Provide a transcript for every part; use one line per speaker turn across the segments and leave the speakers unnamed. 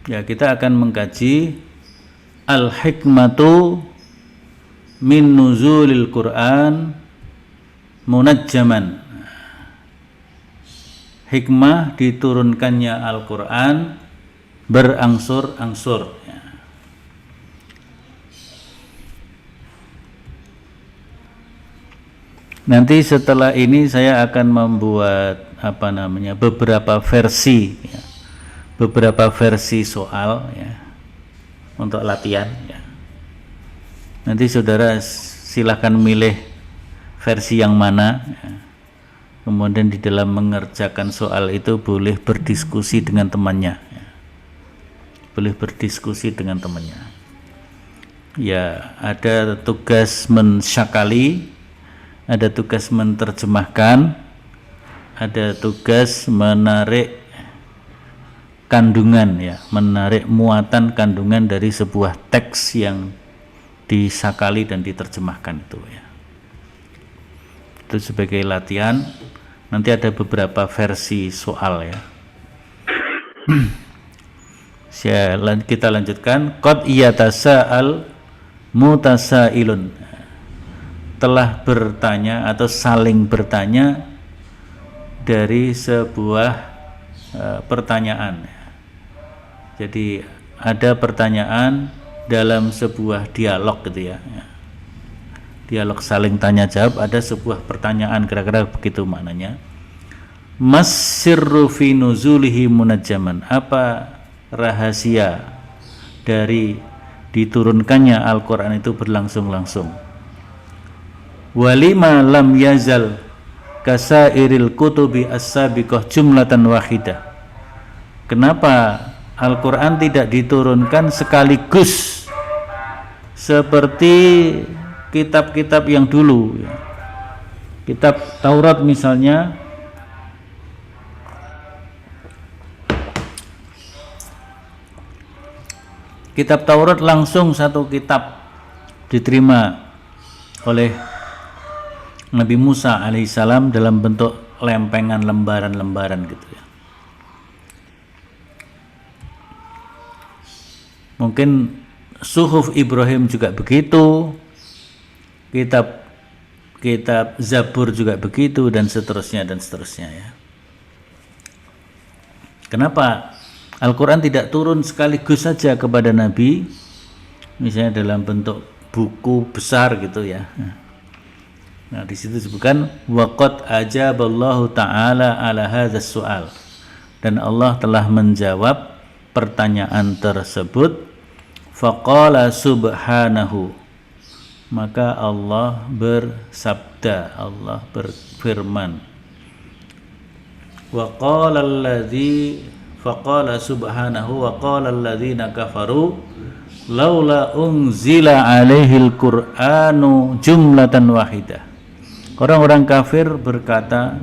Ya, kita akan mengkaji al-hikmatu min nuzulil Quran munajjaman. Hikmah diturunkannya Al-Quran berangsur-angsur. Nanti setelah ini saya akan membuat beberapa versi, beberapa versi soal untuk latihan. Nanti saudara silahkan milih versi yang mana. Kemudian di dalam mengerjakan soal itu boleh berdiskusi dengan temannya. Boleh berdiskusi dengan temannya. Ya, ada tugas mensyakali, ada tugas menerjemahkan, ada tugas menarik kandungan, menarik muatan kandungan dari sebuah teks yang disakali dan diterjemahkan itu Itu sebagai latihan. Nanti ada beberapa versi soal Kita lanjutkan. Qad yatasa'al mutasailun. Telah bertanya atau saling bertanya dari sebuah pertanyaan. Jadi ada pertanyaan dalam sebuah dialog gitu dialog saling tanya jawab, ada sebuah pertanyaan, kira-kira begitu maknanya. Mas sirru fi nuzulihi munajjaman. Apa rahasia dari diturunkannya Al-Quran itu berlangsung-langsung? Walima lam yazal kasairil kutubi as-sabiqah jumlatan wahidah. Kenapa Al-Quran tidak diturunkan sekaligus seperti kitab-kitab yang dulu? Kitab Taurat misalnya, kitab Taurat langsung satu kitab diterima oleh Nabi Musa alaihissalam dalam bentuk lempengan, lembaran-lembaran gitu Mungkin Suhuf Ibrahim juga begitu, kitab Zabur juga begitu, dan seterusnya Kenapa Al-Quran tidak turun sekaligus saja kepada Nabi, misalnya dalam bentuk buku besar gitu Nah, di situ disebutkan waqad ajaballahu ta'ala ala hadzal su'al, dan Allah telah menjawab pertanyaan tersebut. Faqala subhanahu, maka Allah bersabda, Allah berfirman. Faqala subhanahu wa qala alladzina kafaru laula unzila alaihil qur'anu jumlatan wahidah. Orang-orang kafir berkata,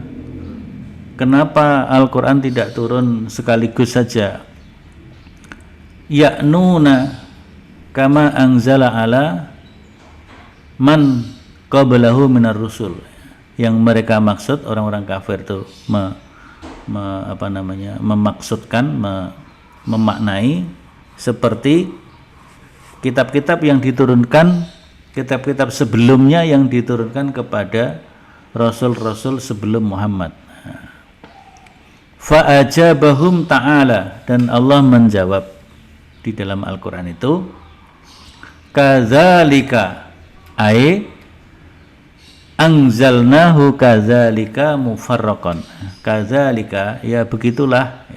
kenapa Al-Quran tidak turun sekaligus saja? Ya'nuna kama anzala ala man qablahu minar rusul. Yang mereka maksud, orang-orang kafir itu memaksudkan, memaknai seperti kitab-kitab yang diturunkan, kitab-kitab sebelumnya yang diturunkan kepada rasul-rasul sebelum Muhammad. Fa'ajabahum ta'ala, dan Allah menjawab di dalam Al-Quran itu, kadzalika ay anzalnahu kadzalika mufarraqan. Kadzalika, ya begitulah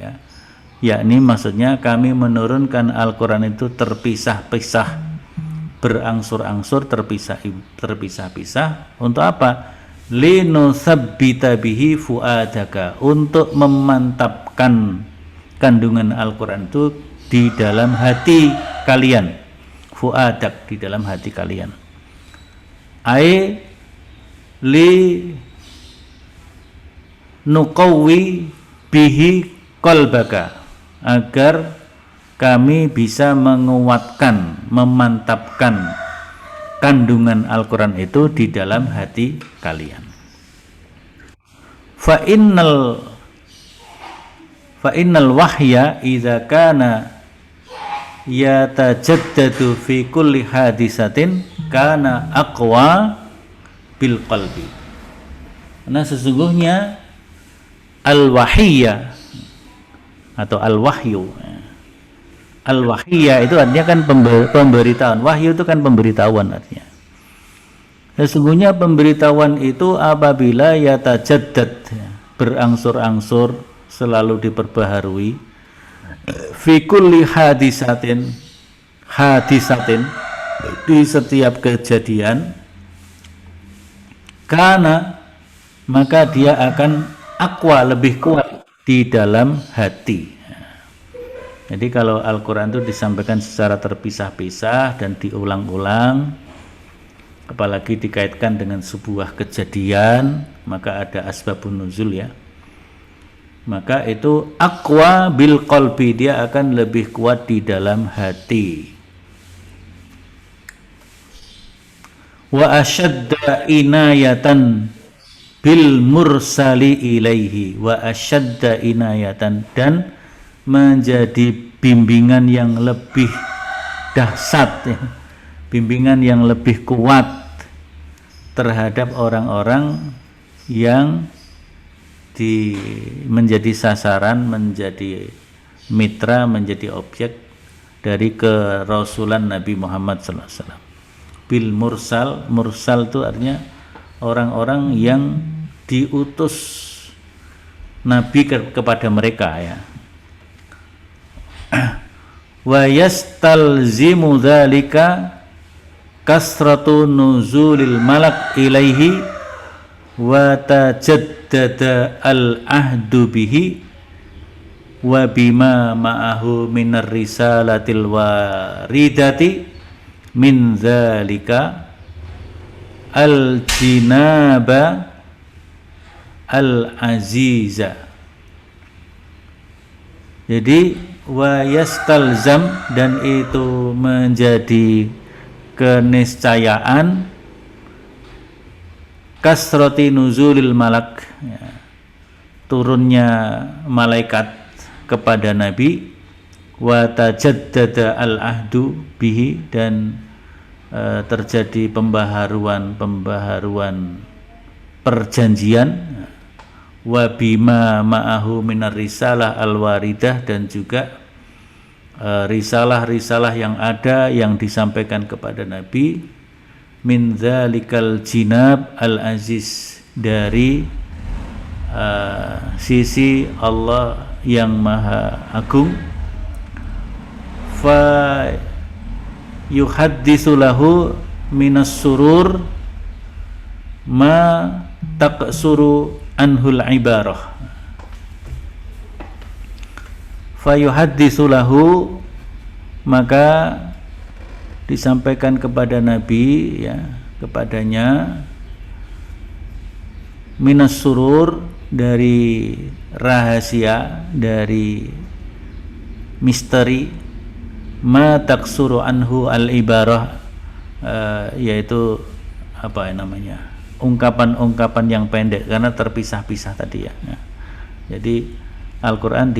yakni maksudnya kami menurunkan Al-Quran itu terpisah-pisah, berangsur-angsur, terpisah-pisah. Untuk apa? Linutsabbita bihi fuadaka, untuk memantapkan kandungan Al-Quran itu di dalam hati kalian. Fuadak, di dalam hati kalian. Ai li nuqawwi bihi qalbaka, agar kami bisa menguatkan, memantapkan kandungan Al-Quran itu di dalam hati kalian. Fa innal wahya idza kana yatajaddadu fi kulli hadisatin kana aqwa bil qalbi. Nah sesungguhnya al-wahiyya atau al-wahyu. Al-wahiyya itu artinya kan pemberitahuan. Wahyu itu kan pemberitahuan artinya. Sesungguhnya pemberitahuan itu apabila yatajaddad, berangsur-angsur, selalu diperbaharui, fi kulli hadisatin di setiap kejadian, karena maka dia akan aqwa, lebih kuat di dalam hati. Jadi kalau Al-Quran itu disampaikan secara terpisah-pisah dan diulang-ulang, apalagi dikaitkan dengan sebuah kejadian, maka ada asbabun nuzul ya, maka itu aqwa bil qalbi, dia akan lebih kuat di dalam hati. Wa asyadda inayatan bil mursali ilaihi, wa asyadda inayatan, dan menjadi bimbingan yang lebih dahsyat ya, bimbingan yang lebih kuat terhadap orang-orang yang menjadi sasaran, menjadi mitra, menjadi objek dari kerasulan Nabi Muhammad SAW. Bil mursal, mursal itu artinya orang-orang yang diutus Nabi kepada mereka ya. Wa yastalzimu dzalika kasratu nuzulil malak ilaihi wa tajaddada al-ahdu bihi wa bima ma'ahu minar risalatil waridati min dzalika al-jinaba al-aziza. Jadi wa yastalzam, dan itu menjadi keniscayaan, kasrati nuzulil malak ya, turunnya malaikat kepada Nabi, wa tajaddada al-ahdu bihi, dan terjadi pembaharuan perjanjian, wa bima ma'ahu minar risalah al-waridah, dan juga risalah-risalah yang ada yang disampaikan kepada Nabi, min dzalikal jinab al-aziz, dari sisi Allah yang maha agung, fa yuhadditsu lahu minas surur ma taqsuru anhul ibarah. Fayuhaddisu lahu, maka disampaikan kepada Nabi ya, kepadanya, minas surur, dari rahasia, dari misteri, ma taksuru anhu al ibarah, yaitu apa namanya, ungkapan-ungkapan yang pendek karena terpisah-pisah tadi ya. Jadi Al-Quran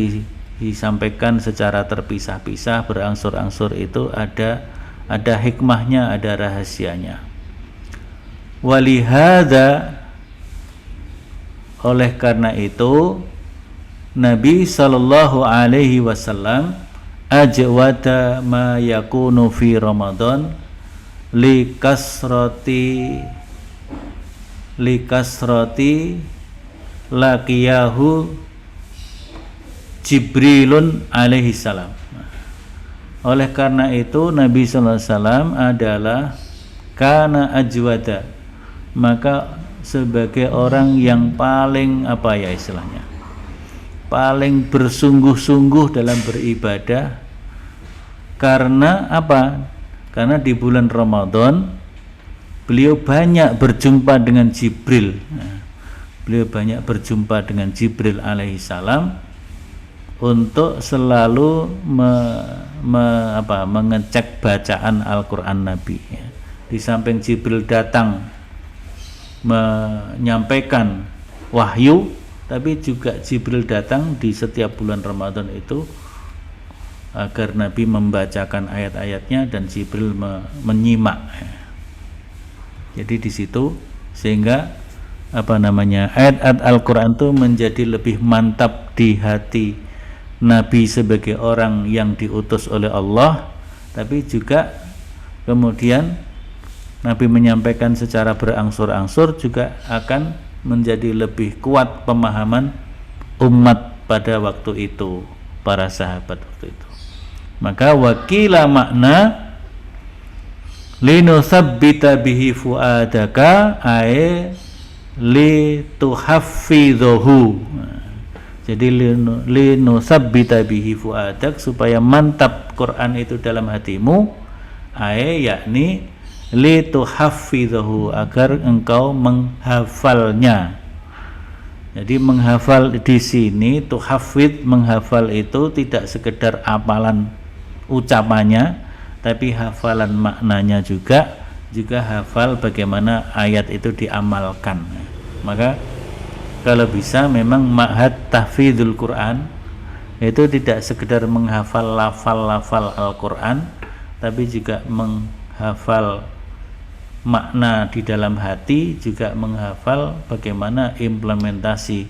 disampaikan secara terpisah-pisah, berangsur-angsur, itu ada hikmahnya, ada rahasianya. Walihada, oleh karena itu Nabi sallallahu alaihi wasallam ajwada ma yakunu fi Ramadan li kasrati laqiyahu Jibrilun alaihi salam. Oleh karena itu Nabi sallallahu alaihi wasallam adalah kana ajwada, maka sebagai orang yang paling apa ya istilahnya, paling bersungguh-sungguh dalam beribadah. Karena apa? Karena di bulan Ramadan beliau banyak berjumpa dengan Jibril. Beliau banyak berjumpa dengan Jibril alaihi salam untuk selalu mengecek bacaan Al-Quran Nabi ya. Di samping Jibril datang menyampaikan wahyu, tapi juga Jibril datang di setiap bulan Ramadan itu agar Nabi membacakan ayat-ayatnya dan Jibril menyimak. Jadi di situ sehingga ayat-ayat Al-Quran itu menjadi lebih mantap di hati Nabi sebagai orang yang diutus oleh Allah, tapi juga kemudian Nabi menyampaikan secara berangsur-angsur juga akan menjadi lebih kuat pemahaman umat pada waktu itu, para sahabat waktu itu. Maka wakila makna linusabbita bihi fuadaka ay lituhaffidhuhu. Jadi linusabbita bihi fuadak, supaya mantap Quran itu dalam hatimu, ay yakni lituhaffidhuhu, agar engkau menghafalnya. Jadi menghafal di sini, tuhafid, menghafal itu tidak sekedar hafalan ucapannya, tapi hafalan maknanya juga hafal bagaimana ayat itu diamalkan. Maka kalau bisa memang ma'had tahfidzul Quran itu tidak sekedar menghafal lafal-lafal Al-Quran, tapi juga menghafal makna di dalam hati, juga menghafal bagaimana implementasi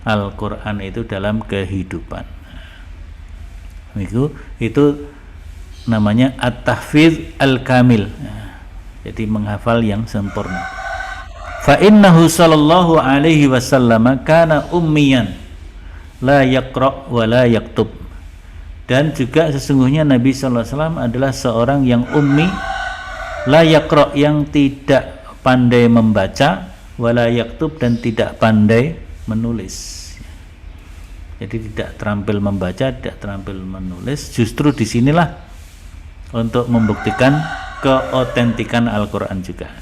Al-Quran itu dalam kehidupan. Itu namanya at-tahfidz al-kamil. Jadi menghafal yang sempurna. Fa innahu sallallahu alaihi wasallam kana ummiyan la yaqra wa la yaktub. Dan juga sesungguhnya Nabi sallallahu alaihi wasallam adalah seorang yang ummi, la yaqra, yang tidak pandai membaca, wa la yaktub, dan tidak pandai menulis. Jadi tidak terampil membaca, tidak terampil menulis. Justru disinilah untuk membuktikan keotentikan Al-Quran juga.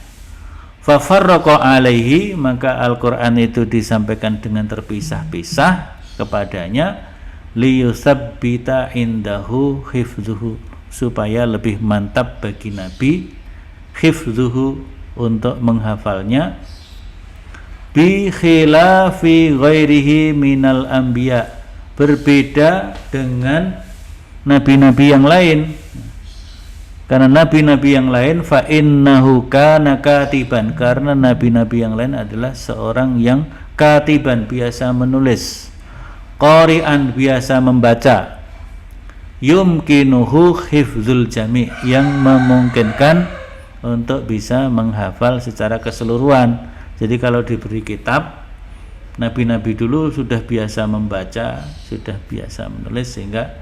Fafarraqa alaihi, maka Al-Quran itu disampaikan dengan terpisah-pisah kepadanya, liyusabbita indahu hifzuhu, supaya lebih mantap bagi Nabi hifzuhu, untuk menghafalnya, bi khilafi ghairihi minal anbiya, berbeda dengan nabi-nabi yang lain. Karena nabi-nabi yang lain fa innahu kana katiban, karena nabi-nabi yang lain adalah seorang yang katiban, biasa menulis, qari'an, biasa membaca, yumkinuhu hifzul jami', yang memungkinkan untuk bisa menghafal secara keseluruhan. Jadi kalau diberi kitab, nabi-nabi dulu sudah biasa membaca, sudah biasa menulis, sehingga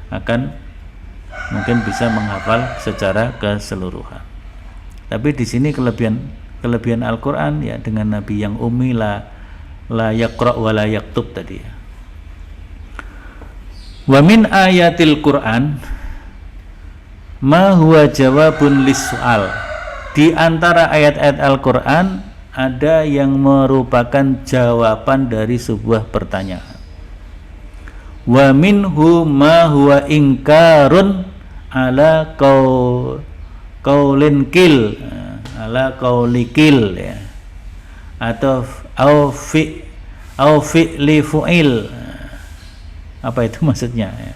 akan mungkin bisa menghafal secara keseluruhan. Tapi di sini kelebihan Al-Quran ya, dengan Nabi yang ummi, la yaqra wa la yaktub tadi ya. Wa min ayatil Quran ma huwa jawabun lis-su'al. Di antara ayat-ayat Al-Quran ada yang merupakan jawaban dari sebuah pertanyaan. Wa minhu ma huwa ingkarun ala qaulin kil, ala qaulikil ya, atau au fi'li fu'il. Apa itu maksudnya ya?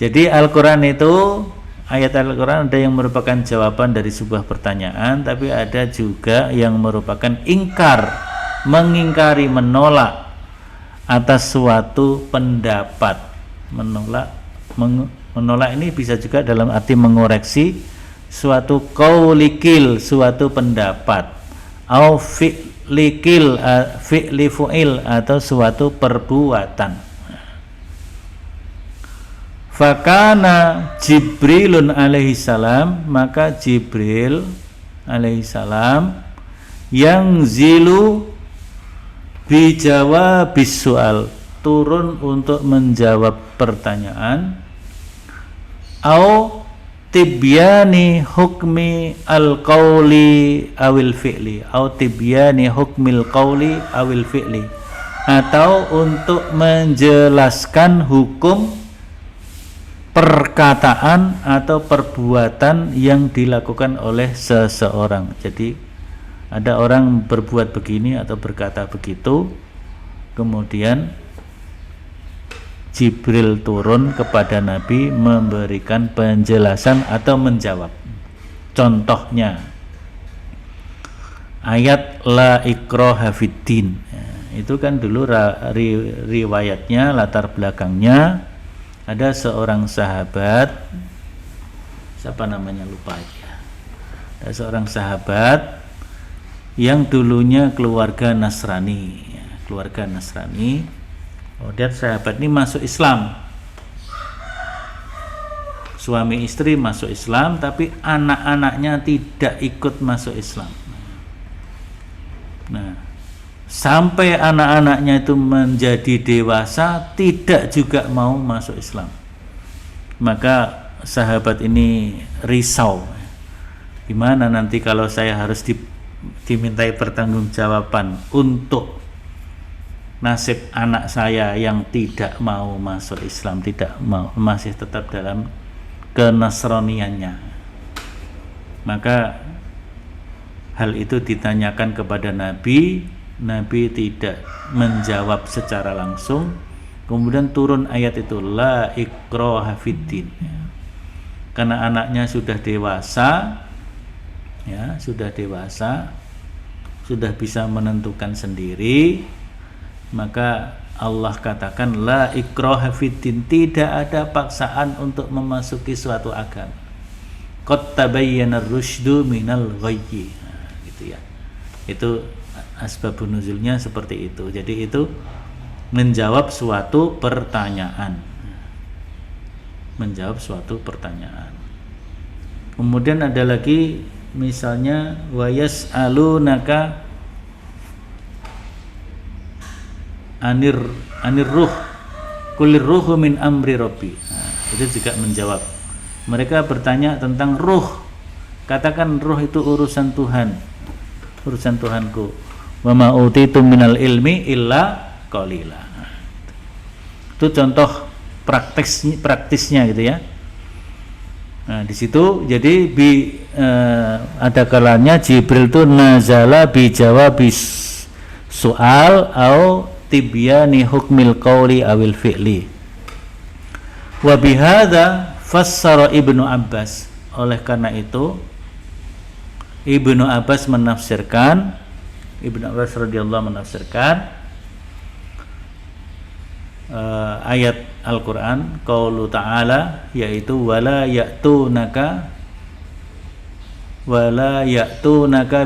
Jadi Al-Quran itu, ayat Al-Quran ada yang merupakan jawaban dari sebuah pertanyaan, tapi ada juga yang merupakan ingkar, mengingkari, menolak atas suatu pendapat. Menolak ini bisa juga dalam arti mengoreksi suatu qaulikil, suatu pendapat, au fi'likil, fi'li fu'il, atau suatu perbuatan. Fakana Jibrilun alaihi salam, maka Jibril alaihi salam yang zilu bijawabis soal, turun untuk menjawab pertanyaan, au tibyani hukmi al-qawli awil fi'li, au tibyani hukmil qawli awil fi'li, atau untuk menjelaskan hukum perkataan atau perbuatan yang dilakukan oleh seseorang. Jadi ada orang berbuat begini atau berkata begitu, kemudian Jibril turun kepada Nabi memberikan penjelasan atau menjawab. Contohnya ayat la ikraha fiddin. Itu kan dulu riwayatnya, latar belakangnya ada seorang sahabat, siapa namanya lupa aja. Ada seorang sahabat yang dulunya keluarga Nasrani, keluarga Nasrani. Kemudian sahabat ini masuk Islam, suami istri masuk Islam, tapi anak-anaknya tidak ikut masuk Islam. Nah, sampai anak-anaknya itu menjadi dewasa tidak juga mau masuk Islam. Maka sahabat ini risau, gimana nanti kalau saya harus dimintai pertanggungjawaban untuk nasib anak saya yang tidak mau masuk Islam, tidak mau, masih tetap dalam kenasraniannya. Maka hal itu ditanyakan kepada Nabi. Nabi tidak menjawab secara langsung. Kemudian turun ayat itu la ikraha fiddin. Karena anaknya sudah dewasa, ya, sudah dewasa, sudah bisa menentukan sendiri, maka Allah katakan la ikraha fiddin, tidak ada paksaan untuk memasuki suatu agama. Qad tabayyana ar-rusydu minal ghayyi. Gitu ya. Itu asbabun nuzulnya seperti itu. Jadi itu menjawab suatu pertanyaan. Menjawab suatu pertanyaan. Kemudian ada lagi misalnya wa yas'alunaka anir ruh kulir ruhu min amri rabbi. Itu juga menjawab. Mereka bertanya tentang ruh, katakan ruh itu urusan Tuhan, urusan Tuhanku. Wa ma utitum minal ilmi illa qalila. Itu contoh praktisnya gitu ya. Nah, di situ jadi ada kalanya Jibril itu nazala bi jawabis soal au tibyani hukmil qawli awil fi'li. Wa bihadza fassara Ibnu Abbas. Oleh karena itu Ibnu Abbas menafsirkan, Ibnu Abbas radhiyallahu menafsirkan ayat Al-Qur'an qaulu ta'ala, yaitu wala ya'tunaka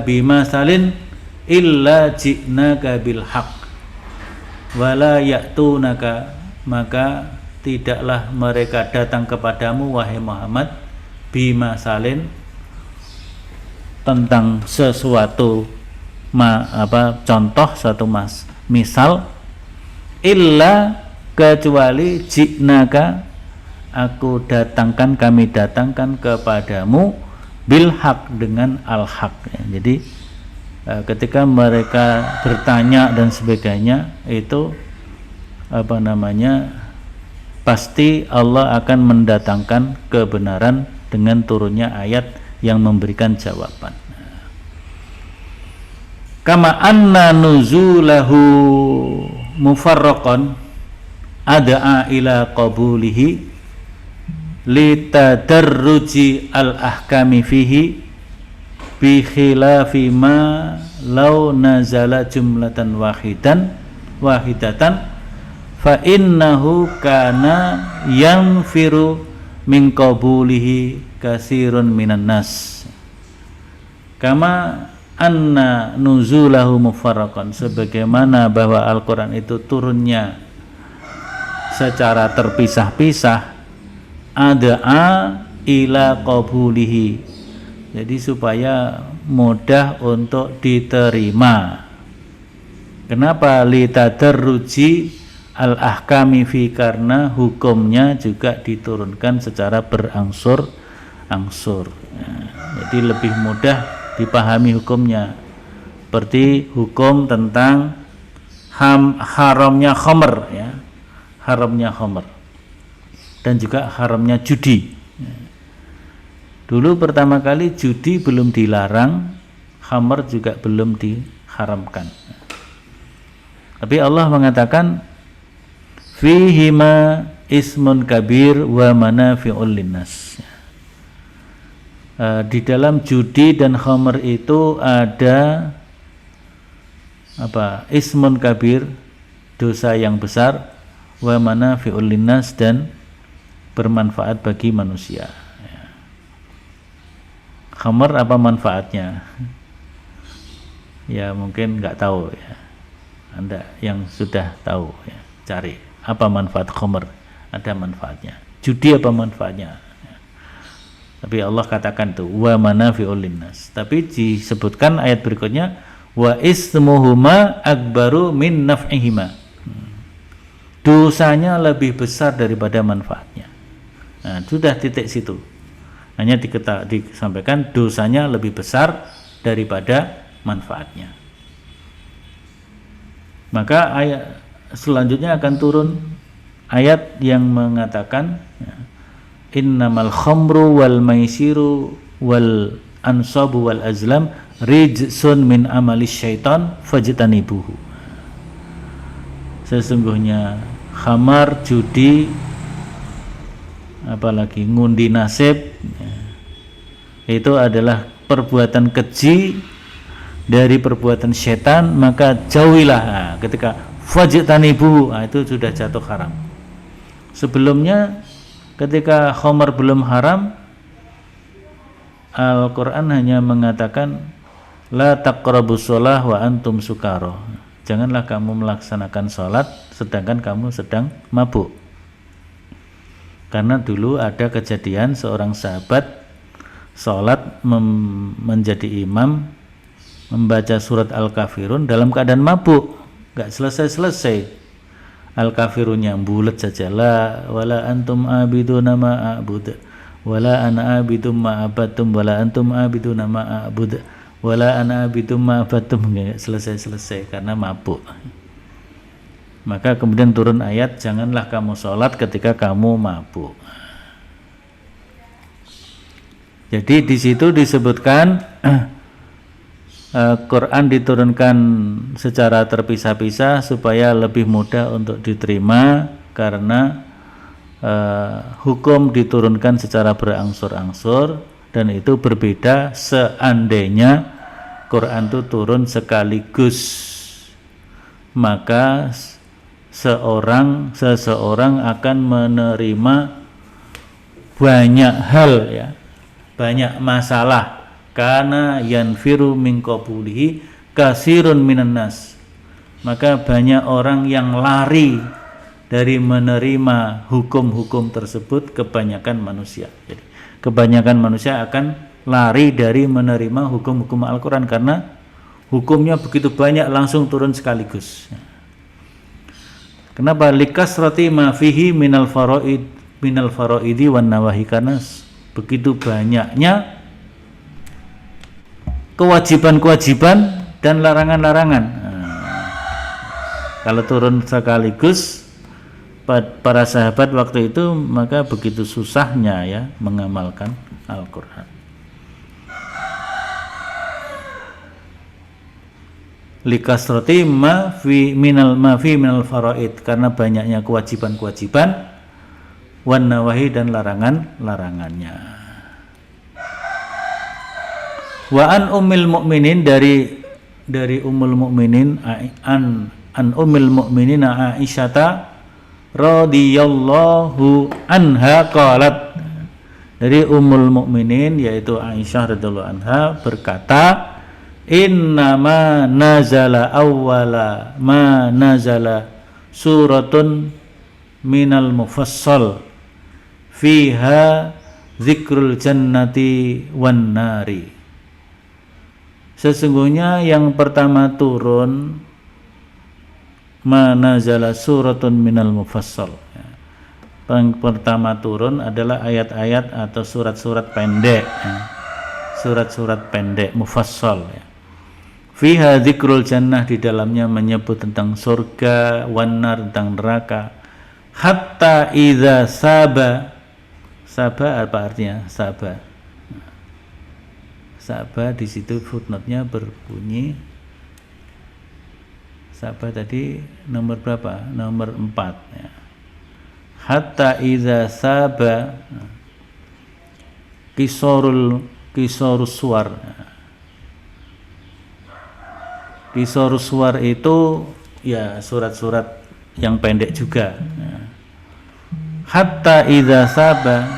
bimasalin illa ji'naka bil haqq. Wala ya'tunaka, maka tidaklah mereka datang kepadamu wahai Muhammad bimasalin, tentang sesuatu contoh, suatu misal, illa, kecuali ji'naka, kami datangkan kepadamu bil haq, dengan al haq. Jadi ketika mereka bertanya dan sebagainya, itu pasti Allah akan mendatangkan kebenaran dengan turunnya ayat yang memberikan jawaban. Kama anna nuzulahu mufarraqan ad'a ila qabulihi litadarruji al-ahkami fihi bi khilafi ma law nazala jumlatan wahidatan fa innahu kana yanfiru min qabulihi katsirun minan nas. Kama anna nuzulahu mufarraqan, sebagaimana bahwa Al-Qur'an itu turunnya secara terpisah-pisah, ad'a ila qabulihi, jadi supaya mudah untuk diterima. Kenapa? Litadarruji al-ahkami fi, karena hukumnya juga diturunkan secara berangsur-angsur. Jadi lebih mudah dipahami hukumnya. Seperti hukum tentang haramnya khamr, ya, haramnya khamr, dan juga haramnya judi. Dulu pertama kali judi belum dilarang, khamr juga belum diharamkan. Tapi Allah mengatakan fihima ismun kabir wa manafi'ul linnas. Di dalam judi dan khamr itu ada apa? Ismun kabir, dosa yang besar, wa manafi'ul linnas, dan bermanfaat bagi manusia. Khamr apa manfaatnya? Ya mungkin nggak tahu ya. Anda yang sudah tahu ya, cari apa manfaat khamr. Ada manfaatnya. Judi apa manfaatnya? Tapi Allah katakan tuh wa manafi'ul linnas. Tapi disebutkan ayat berikutnya wa ismuhuma akbaru min naf'ihima. Dosanya lebih besar daripada manfaatnya. Nah, sudah titik situ. Hanya disampaikan dosanya lebih besar daripada manfaatnya. Maka ayat selanjutnya akan turun ayat yang mengatakan innamal khamru wal maisiru wal ansabu wal azlam rijsun min amalis syaitan fajtanibuhu. Sesungguhnya khamar, judi, apalagi ngundi nasib, itu adalah perbuatan keji dari perbuatan setan, maka jauhilah. Nah, ketika fajtanibuhu, itu sudah jatuh haram. Sebelumnya ketika khamar belum haram, Al-Quran hanya mengatakan la taqrabus shalah wa antum sukara. Janganlah kamu melaksanakan sholat sedangkan kamu sedang mabuk. Karena dulu ada kejadian seorang sahabat sholat menjadi imam, membaca surat Al-Kafirun dalam keadaan mabuk, gak selesai-selesai. Al-Kafirunnya bulat saja, la wala antum abiduna ma a'bud wala ana abidum ma abatum wala antum abiduna ma a'bud wala ana abidum ma abatum. Selesai-selesai karena mabuk. Maka kemudian turun ayat janganlah kamu sholat ketika kamu mabuk. Jadi di situ disebutkan Quran diturunkan secara terpisah-pisah supaya lebih mudah untuk diterima, karena hukum diturunkan secara berangsur-angsur, dan itu berbeda seandainya Quran itu turun sekaligus, maka seseorang akan menerima banyak hal ya, banyak masalah. Karena yanfiru min qabulihi kasirun minan nas, maka banyak orang yang lari dari menerima hukum-hukum tersebut, kebanyakan manusia. Jadi kebanyakan manusia akan lari dari menerima hukum-hukum Al-Quran karena hukumnya begitu banyak langsung turun sekaligus. Kenapa? Likasrati ma fihi minal faraidi wan nawahi, karena begitu banyaknya kewajiban-kewajiban dan larangan-larangan. Kalau turun sekaligus para sahabat waktu itu, maka begitu susahnya ya mengamalkan Al-Quran. Likasrati ma fi minal faraid, karena banyaknya kewajiban-kewajiban, wan nawahi, dan larangan-larangannya. Wa an ummil mukminin, dari ummul mukminin an ummil mukminin Aisyata radhiyallahu anha qalat, dari ummul mukminin yaitu Aisyah radhiyallahu anha berkata, innama nazala awwala ma nazala suratun minal mufassal fiha zikrul jannati wan nari. Sesungguhnya yang pertama turun manazala suratun minal mufassal. Yang pertama turun adalah ayat-ayat atau surat-surat pendek, surat-surat pendek mufassal. Fiha dzikrul jannah, di dalamnya menyebut tentang surga, wanar, tentang neraka. Hatta idza saba apa artinya saba? Sabah di situ footnote-nya berbunyi, Sabah tadi nomor berapa? Nomor 4 ya. hatta idza saba kisorus suar. Kisorus suar itu ya surat-surat yang pendek juga. Hatta idza saba,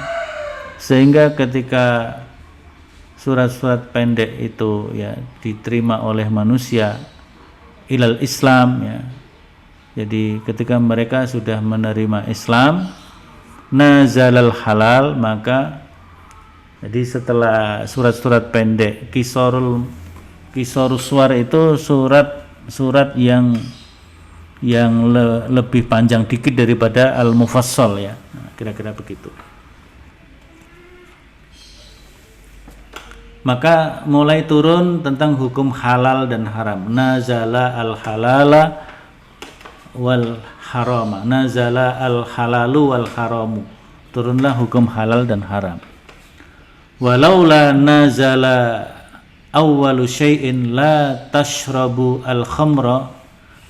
sehingga ketika surat-surat pendek itu ya diterima oleh manusia ilal Islam ya. Jadi ketika mereka sudah menerima Islam, nazalal halal, maka jadi setelah surat-surat pendek kisorus suar itu surat yang lebih panjang dikit daripada al-mufassal ya. Nah, kira-kira begitu. Maka mulai turun tentang hukum halal dan haram. Nazala al-halala wal harama, nazala al halalu wal haramu, turunlah hukum halal dan haram. Walaula nazala awwalu syai'in la tashrabu al khamra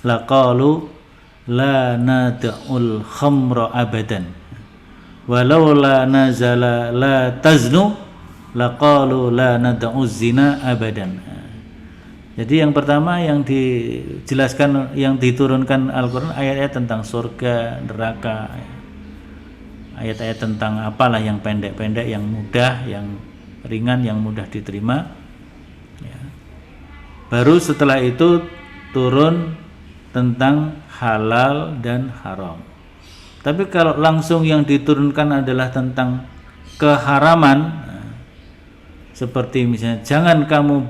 laqalu la nad'ul khamra abadan. Walaula nazala la taznu laqalu la nad'uz zina abadan. Jadi yang pertama yang dijelaskan, yang diturunkan Al-Quran ayat-ayat tentang surga, neraka, ayat-ayat tentang apalah yang pendek-pendek, yang mudah, yang ringan, yang mudah diterima ya. Baru setelah itu turun tentang halal dan haram. Tapi kalau langsung yang diturunkan adalah tentang keharaman, seperti misalnya jangan kamu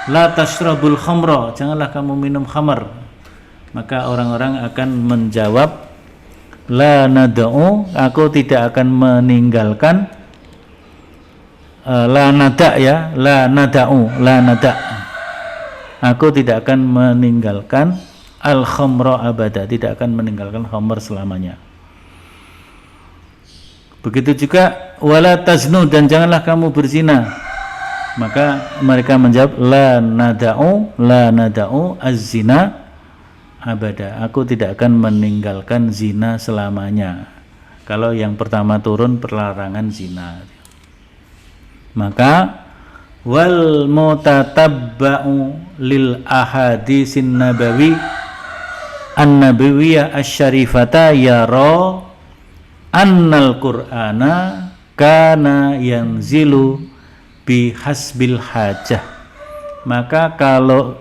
la tashrabul khamra, janganlah kamu minum khamar, maka orang-orang akan menjawab la nad'u, aku tidak akan meninggalkan, la nada ya, la nad'u, la nada, aku tidak akan meninggalkan al khamra abada, tidak akan meninggalkan khamar selamanya. Begitu juga wala taznu, dan janganlah kamu berzina. Maka mereka menjawab la nada'u az-zina abada, aku tidak akan meninggalkan zina selamanya. Kalau yang pertama turun perlarangan zina. Maka wal mutatabba'u lil ahadisin nabawi an-nabawiyah asy-syarifata yara annal qur'ana kana yanzilu bihasbil hajah. Maka kalau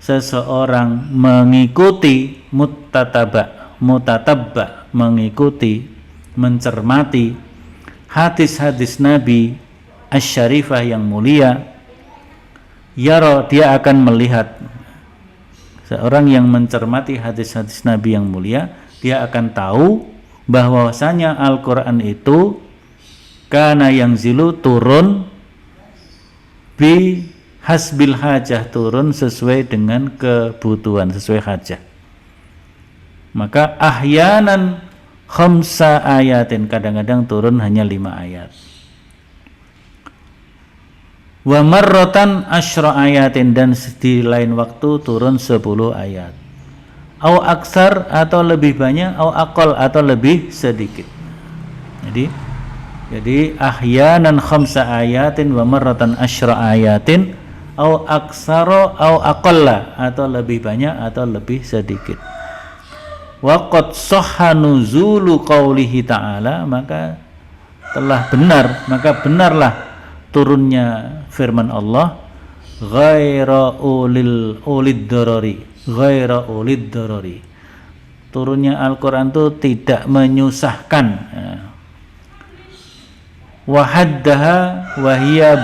seseorang mengikuti mutatabba, mengikuti, mencermati hadis-hadis Nabi asy-syarifah yang mulia, yara, dia akan melihat. Seorang yang mencermati hadis-hadis Nabi yang mulia, dia akan tahu bahwasanya Al-Quran itu kana yang zilu, turun bi hasbil hajah, turun sesuai dengan kebutuhan, sesuai hajah. Maka ahyanan khamsa ayatin, kadang-kadang turun hanya 5 ayat. Wa marratan asyra ayatin, dan di lain waktu turun 10 ayat. Au aksar, atau lebih banyak, au aqal, atau lebih sedikit. Jadi ahyanan khamsa ayatin wa marratan asyra ayatin au aksara au aqalla, atau lebih banyak atau lebih sedikit. Wa qad sahha nuzulu qaulihi ta'ala, maka telah benar, maka benarlah turunnya firman Allah, ghaira ulid darari, ghaira ulid darari, turunnya Al-Quran itu tidak menyusahkan. Wahaddaha wahiyya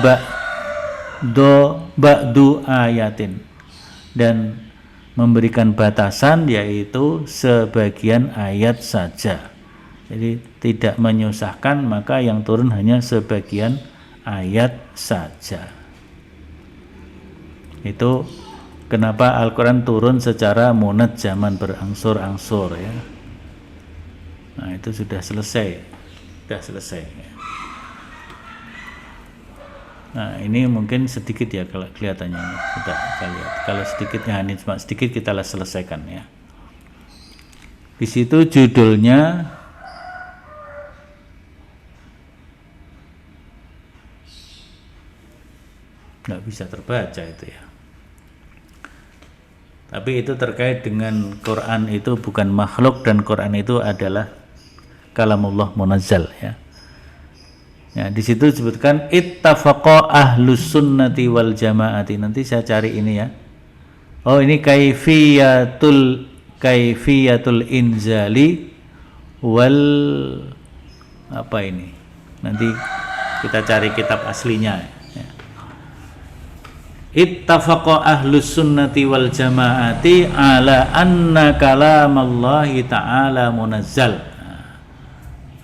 ba'du ayatin, dan memberikan batasan, yaitu sebagian ayat saja. Jadi tidak menyusahkan, maka yang turun hanya sebagian ayat saja. Itu kenapa Al-Quran turun secara munajjaman, berangsur-angsur ya. Nah, itu sudah selesai. Ya. Nah, ini mungkin sedikit ya kalau kelihatannya, kita lihat. Kalau sedikitnya, hanya cuma sedikit, kita selesaikan ya. Di situ judulnya nggak bisa terbaca itu ya. Tapi itu terkait dengan Quran itu bukan makhluk dan Quran itu adalah kalamullah munazzal ya. Ya, di situ disebutkan ittafaqa ahlus sunnati wal jamaati. Nanti saya cari ini ya. Oh, ini kaifiyatul inzali wal apa ini? Nanti kita cari kitab aslinya ya. Ittafaqa ahlus sunnati wal jamaati ala anna kalamallahi ta'ala munazzal.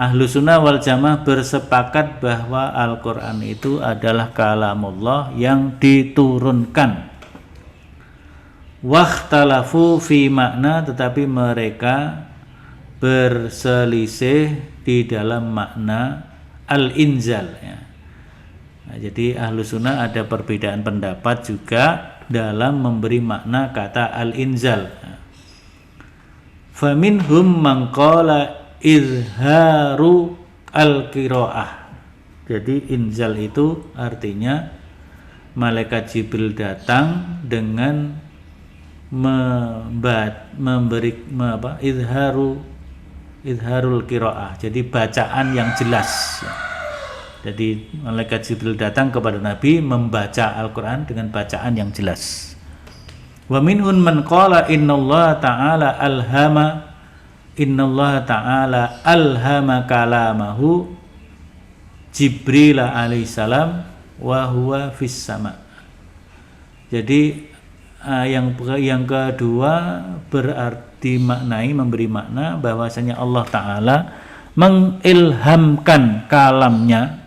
Ahlu sunnah wal jamaah bersepakat bahwa Al-Quran itu adalah kalamullah yang diturunkan. Wakhtalafu fi makna, tetapi mereka berselisih di dalam makna al-inzal ya. Nah, jadi ahlu sunnah ada perbedaan pendapat juga dalam memberi makna kata al-inzal. Faminhum man qala izharu al-qiraah. Jadi inzal itu artinya malaikat Jibril datang dengan izharul qiraah. Jadi bacaan yang jelas. Jadi malaikat Jibril datang kepada Nabi membaca Al-Qur'an dengan bacaan yang jelas. Wa minhum man qala innallaha ta'ala alhama kalamahu Jibril alaihissalam wa huwa fis sama. Jadi yang kedua berarti memberi makna bahwasanya Allah Ta'ala mengilhamkan kalamnya.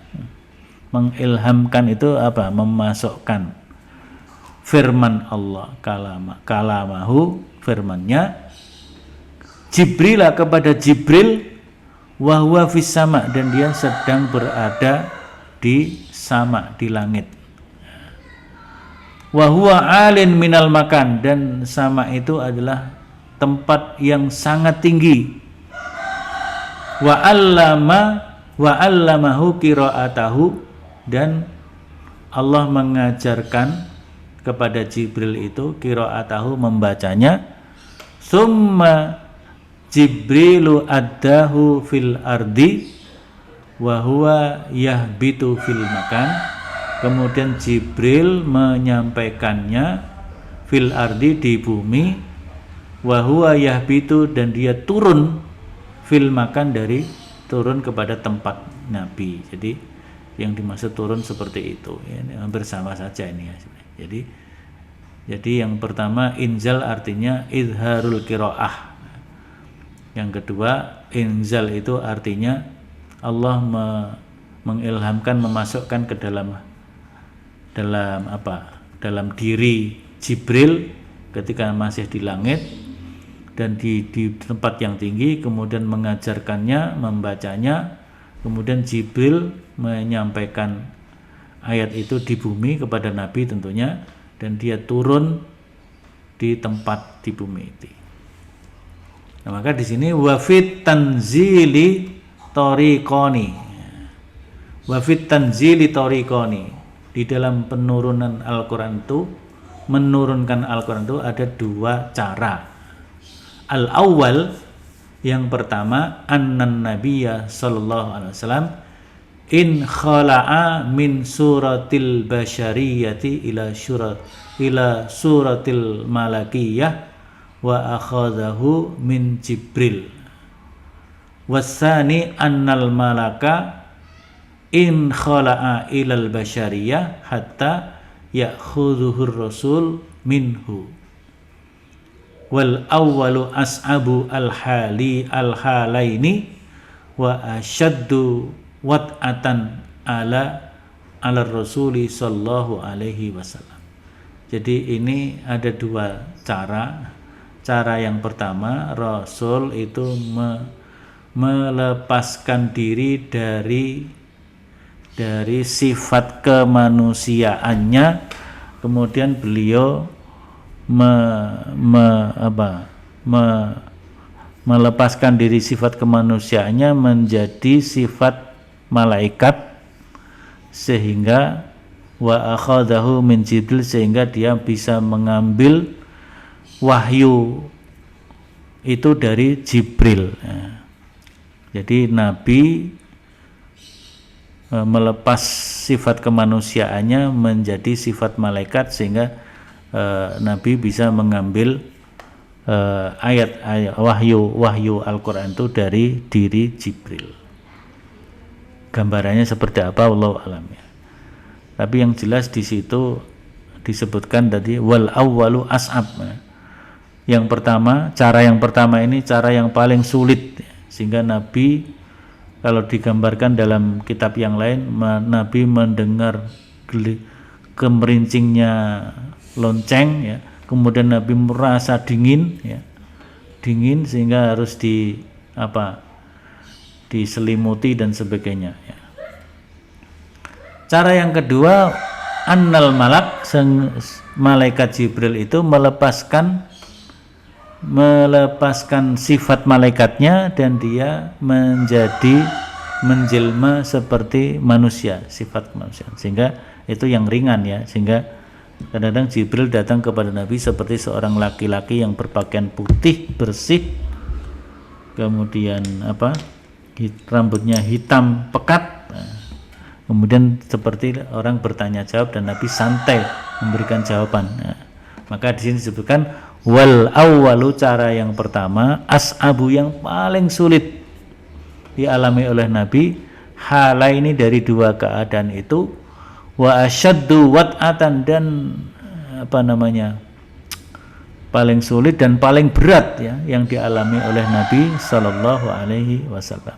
Mengilhamkan itu apa? Memasukkan firman Allah, kalamahu, firmannya Jibril kepada Jibril wa huwa fis sama, dan dia sedang berada di sama, di langit. Wa huwa alin minal makan, dan sama itu adalah tempat yang sangat tinggi. Wa allamahu qiraatahu, dan Allah mengajarkan kepada Jibril itu qiraatahu, membacanya. Summa Jibrilu addahu fil ardi wa huwa yahbitu fil makan. Kemudian Jibril menyampaikannya fil ardi, di bumi, wa huwa yahbitu, dan dia turun fil makan, dari turun kepada tempat Nabi. Jadi yang dimaksud turun seperti itu ya, hampir sama saja ini ya. Jadi yang pertama inzal artinya izharul qiraah. Yang kedua, inzal itu artinya Allah mengilhamkan, memasukkan ke dalam diri Jibril ketika masih di langit dan di tempat yang tinggi, kemudian mengajarkannya, membacanya, kemudian Jibril menyampaikan ayat itu di bumi kepada Nabi tentunya, dan dia turun di tempat di bumi itu. Nah, maka di sini wafit tanzili tariqani. Wafit tanzili tariqani. Di dalam penurunan Al-Qur'an itu, menurunkan Al-Qur'an itu ada dua cara. Al-awwal, yang pertama, annan nabiyya sallallahu alaihi wasallam in khala'a min suratil basyariyati ila suratil malakiyah wa akhadahu min Jibril. Wasani annal malaka in khala'a ilal basyariyah hatta ya'khudhuhur rasul minhu. Wal awwalu as'abu al-halaini wa ashaddu wat'atan ala rasuli sallallahu alaihi wasallam. Jadi ini ada dua cara. Cara yang pertama, Rasul itu melepaskan diri dari sifat kemanusiaannya, kemudian melepaskan diri sifat kemanusiaannya menjadi sifat malaikat, sehingga wa akhadahu min Jibril, sehingga dia bisa mengambil wahyu itu dari Jibril. Jadi Nabi melepas sifat kemanusiaannya menjadi sifat malaikat, sehingga Nabi bisa mengambil ayat-ayat wahyu Al-Quran itu dari diri Jibril. Gambarannya seperti apa, wallahu alam ya. Tapi yang jelas di situ disebutkan tadi wal awwalu as'ab. Yang pertama, cara yang pertama ini cara yang paling sulit, sehingga Nabi, kalau digambarkan dalam kitab yang lain, Nabi mendengar kemerincingnya lonceng ya, kemudian Nabi merasa dingin ya, dingin sehingga harus diselimuti dan sebagainya ya. Cara yang kedua, annal malak, malaikat Jibril itu melepaskan sifat malaikatnya dan dia menjelma seperti manusia, sifat manusia, sehingga itu yang ringan ya. Sehingga kadang-kadang Jibril datang kepada Nabi seperti seorang laki-laki yang berpakaian putih bersih, kemudian rambutnya hitam pekat, kemudian seperti orang bertanya jawab dan Nabi santai memberikan jawaban. Maka di sini disebutkan wal awwalu, cara yang pertama, as'abu, yang paling sulit dialami oleh Nabi, hala ini dari dua keadaan itu, wa asyaddu wat'atan, dan paling sulit dan paling berat ya yang dialami oleh Nabi Sallallahu Alaihi Wasallam.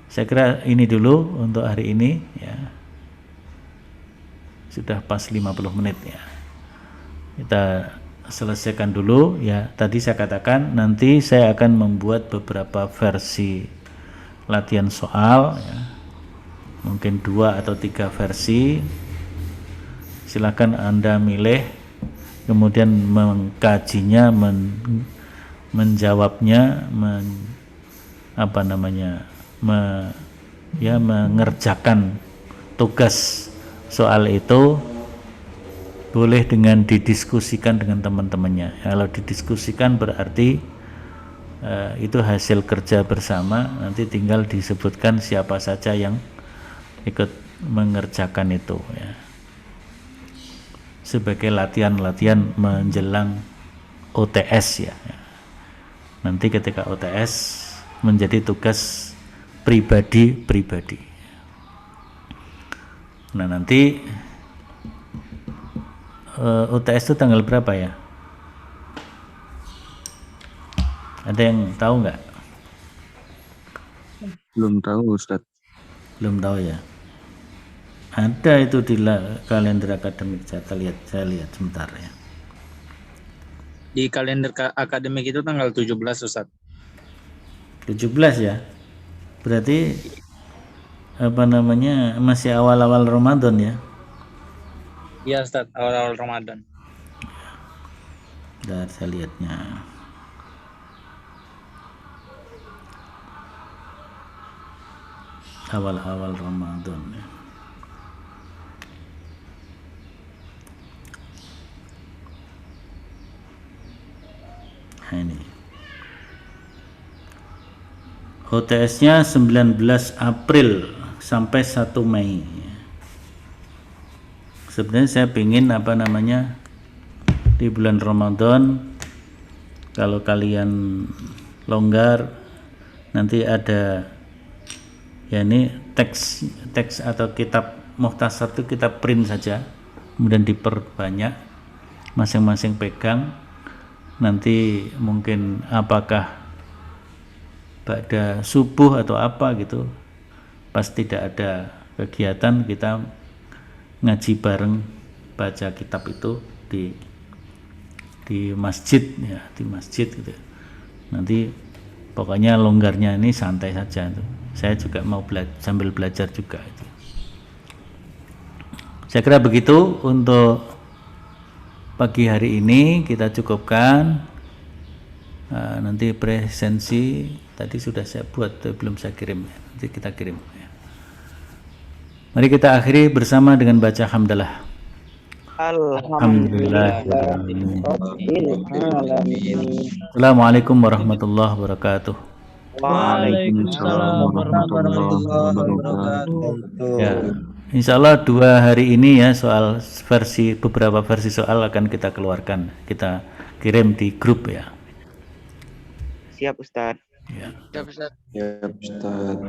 Saya kira ini dulu untuk hari ini ya. Sudah pas 50 menit ya. Kita selesaikan dulu ya. Tadi saya katakan nanti saya akan membuat beberapa versi latihan soal ya. Mungkin 2 atau 3 versi. Silakan Anda milih, kemudian mengkajinya, menjawabnya, mengerjakan tugas soal itu. Boleh dengan didiskusikan dengan teman-temannya. Kalau didiskusikan berarti itu hasil kerja bersama, nanti tinggal disebutkan siapa saja yang ikut mengerjakan itu ya. Sebagai latihan-latihan menjelang OTS ya. Nanti ketika OTS menjadi tugas pribadi-pribadi. Nah, nanti UTS itu tanggal berapa ya? Ada yang tahu nggak?
Belum tahu, Ustadz.
Belum tahu ya. Ada itu di kalender akademik, saya lihat sebentar ya.
Di kalender akademik itu tanggal 17, Ustadz.
17 ya. Berarti masih awal-awal Ramadan ya.
Iya, Ustadz, awal-awal Ramadan.
Bentar, saya lihatnya. Awal-awal Ramadan ya. Nah, ini OTS-nya 19 April sampai 1 Mei. Sebenarnya saya pingin di bulan Ramadan, kalau kalian longgar, nanti ada ya, ini teks atau kitab Mukhtasar itu kita print saja, kemudian diperbanyak, masing-masing pegang. Nanti mungkin apakah pada subuh atau apa gitu, pas tidak ada kegiatan, kita ngaji bareng, baca kitab itu di masjid ya, di masjid gitu. Nanti pokoknya longgarnya ini santai saja itu. Saya juga mau sambil belajar juga itu. Saya kira begitu untuk pagi hari ini, kita cukupkan. Nanti presensi tadi sudah saya buat, belum saya kirim. Nanti kita kirim. Ya. Mari kita akhiri bersama dengan baca hamdalah. Alhamdulillah. Assalamualaikum warahmatullahi wabarakatuh.
Waalaikumsalam warahmatullahi wabarakatuh.
Ya, insya Allah 2 hari ini ya soal beberapa versi soal akan kita keluarkan, kita kirim di grup ya.
Siap Ustadz.
Ya.
Siap, Ustaz.
Ya, Ustaz.